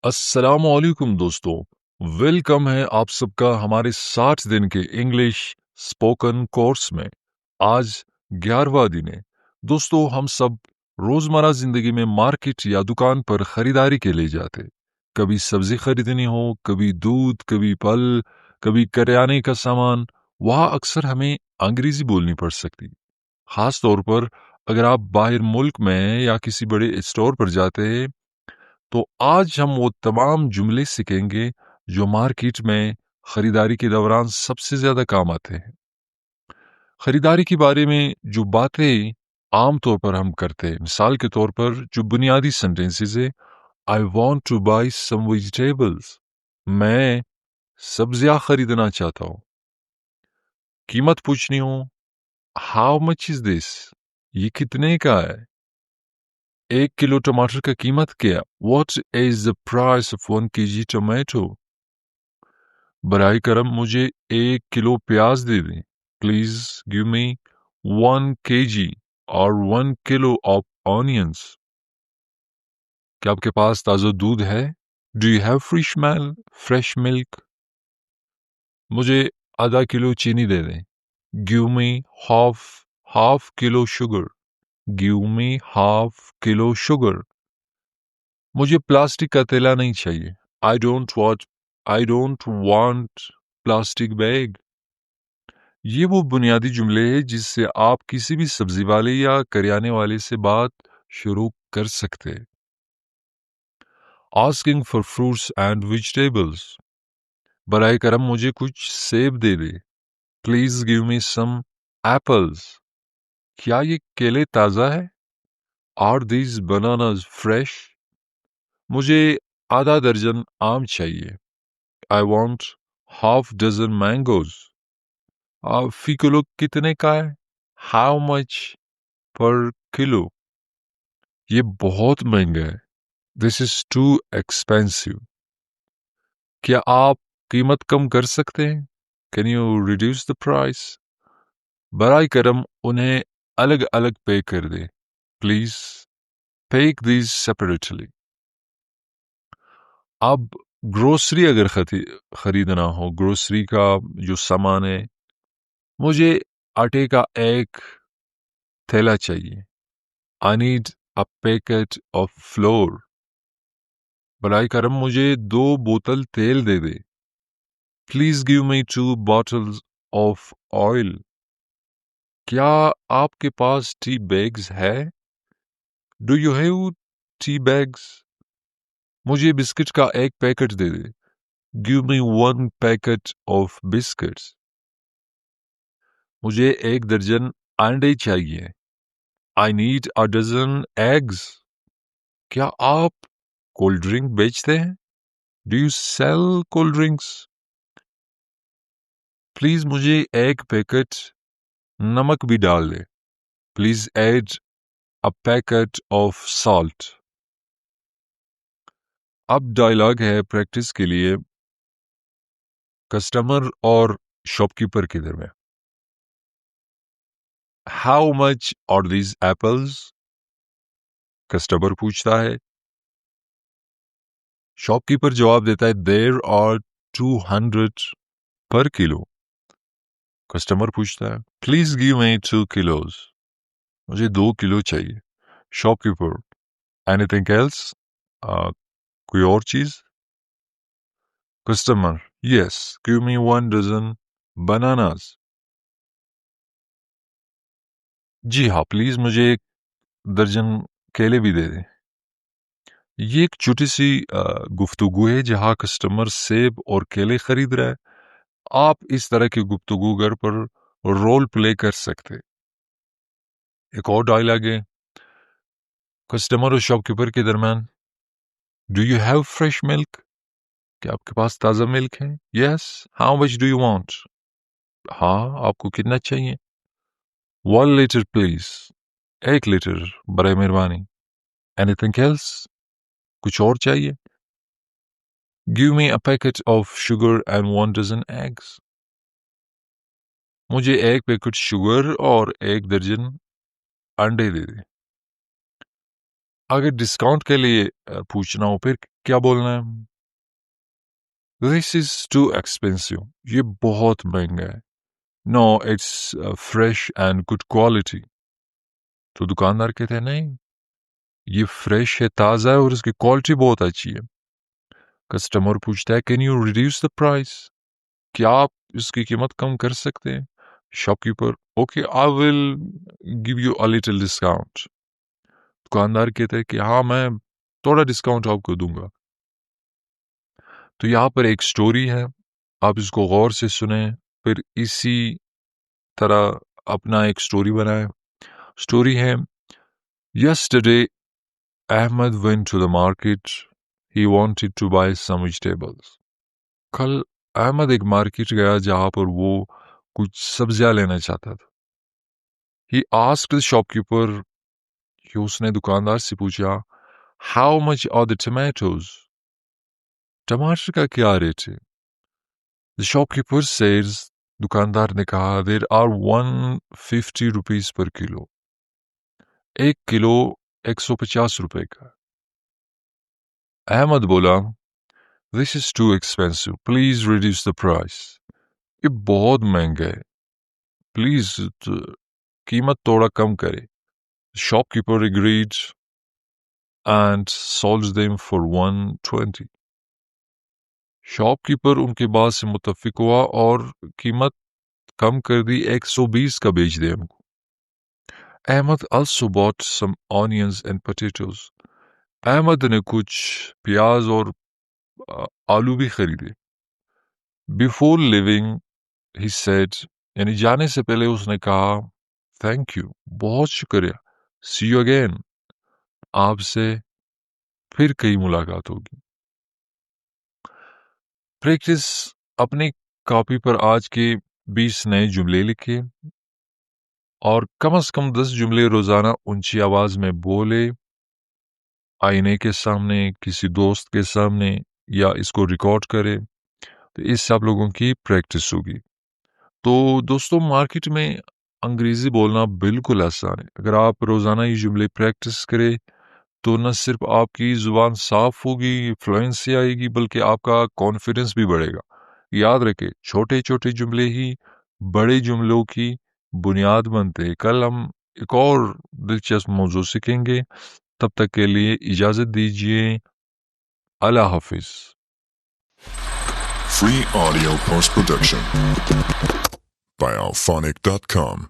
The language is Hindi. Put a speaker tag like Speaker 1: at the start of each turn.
Speaker 1: अस्सलामुअलैकुम दोस्तों। वेलकम है आप सबका हमारे 60 दिन के इंग्लिश स्पोकन कोर्स में। आज 11वां दिन है। दोस्तों, हम सब रोजमर्रा जिंदगी में मार्केट या दुकान पर खरीदारी के लिए जाते। कभी सब्जी खरीदनी हो, कभी दूध, कभी फल, कभी करियाने का सामान। वहाँ अक्सर हमें अंग्रेजी बोलनी पड़ सकती, खास तौर पर अगर आप बाहर मुल्क में या किसी बड़े स्टोर पर जाते हैं। तो आज हम वो तमाम जुमले सीखेंगे जो मार्केट में खरीदारी के दौरान सबसे ज्यादा काम आते हैं। खरीदारी के बारे में जो बातें आम तौर पर हम करते हैं, मिसाल के तौर पर जो बुनियादी सेंटेंसेस है, I want to buy some vegetables, मैं सब्जियां खरीदना चाहता हूँ। कीमत पूछनी हो, हाउ मच इज दिस, ये कितने का है। 1 किलो टमाटर का कीमत क्या, what is the price of 1 kg tomato. बराए करम मुझे 1 किलो प्याज दे दें। प्लीज गिव मी 1 kg और 1 किलो ऑफ ऑनियंस। क्या आपके पास ताजा दूध है? Do you have fresh milk? मुझे आधा किलो चीनी दे दें। Give me half half kilo sugar. Give me half kilo sugar. मुझे प्लास्टिक का थैला नहीं चाहिए। I don't want plastic bag. ये वो बुनियादी जुमले हैं जिससे आप किसी भी सब्जी वाले या करियाने वाले से बात शुरू कर सकते हैं। Asking for fruits and vegetables, बराए करम मुझे कुछ सेब दे दे। Please give me some apples. क्या ये केले ताजा है? Are these bananas fresh? मुझे आधा दर्जन आम चाहिए। I want half dozen mangoes. फी किलो कितने का है? How much per kilo? ये बहुत महंगा है। This is too expensive. क्या आप कीमत कम कर सकते हैं? Can you reduce the price? बराए करम उन्हें अलग अलग पे कर दे। Please pack these separately. अब ग्रोसरी अगर खरीदना हो, ग्रोसरी का जो सामान है, मुझे आटे का एक थैला चाहिए। I need a packet of flour. बराए करम मुझे 2 बोतल तेल दे दे। Please give me 2 bottles of oil. क्या आपके पास टी बैग्स है? Do you have tea bags? मुझे बिस्किट का एक पैकेट दे दे। Give me 1 packet of biscuits. मुझे 1 दर्जन अंडे चाहिए। I need a dozen eggs. क्या आप कोल्ड ड्रिंक बेचते हैं? Do you sell cold drinks? Please मुझे 1 पैकेट नमक भी डाल दे। Please add a packet of salt. अब डायलॉग है प्रैक्टिस के लिए कस्टमर और शॉपकीपर के दरमियान। How much are these apples? Customer पूछता है। शॉपकीपर जवाब देता है, देयर आर 200 पर किलो। कस्टमर पूछता है, प्लीज गिव मी 2 किलोज। मुझे 2 किलो चाहिए। Shopkeeper, anything else? कोई और चीज? Customer, yes, give me 1 dozen bananas. जी हाँ, प्लीज मुझे 1 दर्जन केले भी दे दें। ये एक छोटी सी गुफ्तगू है जहां कस्टमर सेब और केले खरीद रहा है। आप इस तरह की गुफ्तगू घर पर रोल प्ले कर सकते हैं। एक और डायलॉग है कस्टमर और शॉपकीपर के दरमियान। Do you have fresh milk? क्या आपके पास ताज़ा मिल्क है? Yes, how much do you want? हाँ, आपको कितना चाहिए? 1 लीटर प्लीज। 1 लीटर, बड़े मेहरबानी। Anything else? कुछ और चाहिए? Give me a packet of sugar and 1 dozen eggs. मुझे 1 पैकेट शुगर और 1 दर्जन अंडे दे दे। अगर डिस्काउंट के लिए पूछना हो फिर क्या बोलना है? दिस इज टू एक्सपेंसिव, ये बहुत महंगा है। No, it's fresh and good quality. तो दुकानदार कहते हैं नहीं, ये फ्रेश है, ताज़ा है और इसकी क्वालिटी बहुत अच्छी है। कस्टमर पूछता है can you reduce the price, क्या आप इसकी कीमत कम कर सकते हैं? Shopkeeper okay, I will give you a little discount. दुकानदार कहते हैं कि हाँ, मैं थोड़ा डिस्काउंट आपको दूंगा। तो यहाँ पर एक स्टोरी है, आप इसको गौर से सुने, फिर इसी तरह अपना एक स्टोरी बनाए। स्टोरी है, yesterday Ahmed went to the market, he wanted to buy some vegetables. कल अहमद एक मार्केट गया जहां पर वो कुछ सब्जियां लेना चाहता था। ही आस्क्ड द शॉपकीपर, कि उसने दुकानदार से पूछा, how much are the tomatoes, टमाटर का क्या रेट है? द शॉपकीपर सेज, दुकानदार ने कहा, there are 150 rupees per kilo, 1 kilo 150 रुपए का। अहमद बोला, this is too expensive, please reduce the price, ये बहुत महंगा है, प्लीज कीमत थोड़ा कम करे। Shopkeeper agreed and sold them for 120. Shopkeeper उनके बात से मुत्तफिक हुआ और कीमत कम कर दी, 120 का बेच दिया उनको। Ahmad also bought some onions and potatoes. Ahmad ने कुछ प्याज और आलू भी खरीदे। Before leaving, he said, यानी जाने से पहले उसने कहा, थैंक यू, बहुत शुक्रिया, see you again, आपसे फिर कई मुलाकात होगी। प्रैक्टिस, अपनी कॉपी पर आज के 20 नए जुमले लिखे और कम से कम 10 जुमले रोजाना ऊंची आवाज में बोले, आईने के सामने, किसी दोस्त के सामने, या इसको रिकॉर्ड करे। तो इससे आप लोगों की प्रैक्टिस होगी। तो दोस्तों, मार्केट में अंग्रेजी बोलना बिल्कुल आसान है। अगर आप रोजाना ये जुमले प्रैक्टिस करें तो न सिर्फ आपकी जुबान साफ होगी, फ्लुएंसी आएगी, बल्कि आपका कॉन्फिडेंस भी बढ़ेगा। याद रखें, छोटे छोटे जुमले ही बड़े जुमलों की बुनियाद बनते हैं। कल हम एक और दिलचस्प मौजू सीखेंगे, तब तक के लिए इजाजत दीजिए। अल्लाह हाफिज।
Speaker 2: Free audio post production by alphonic.com.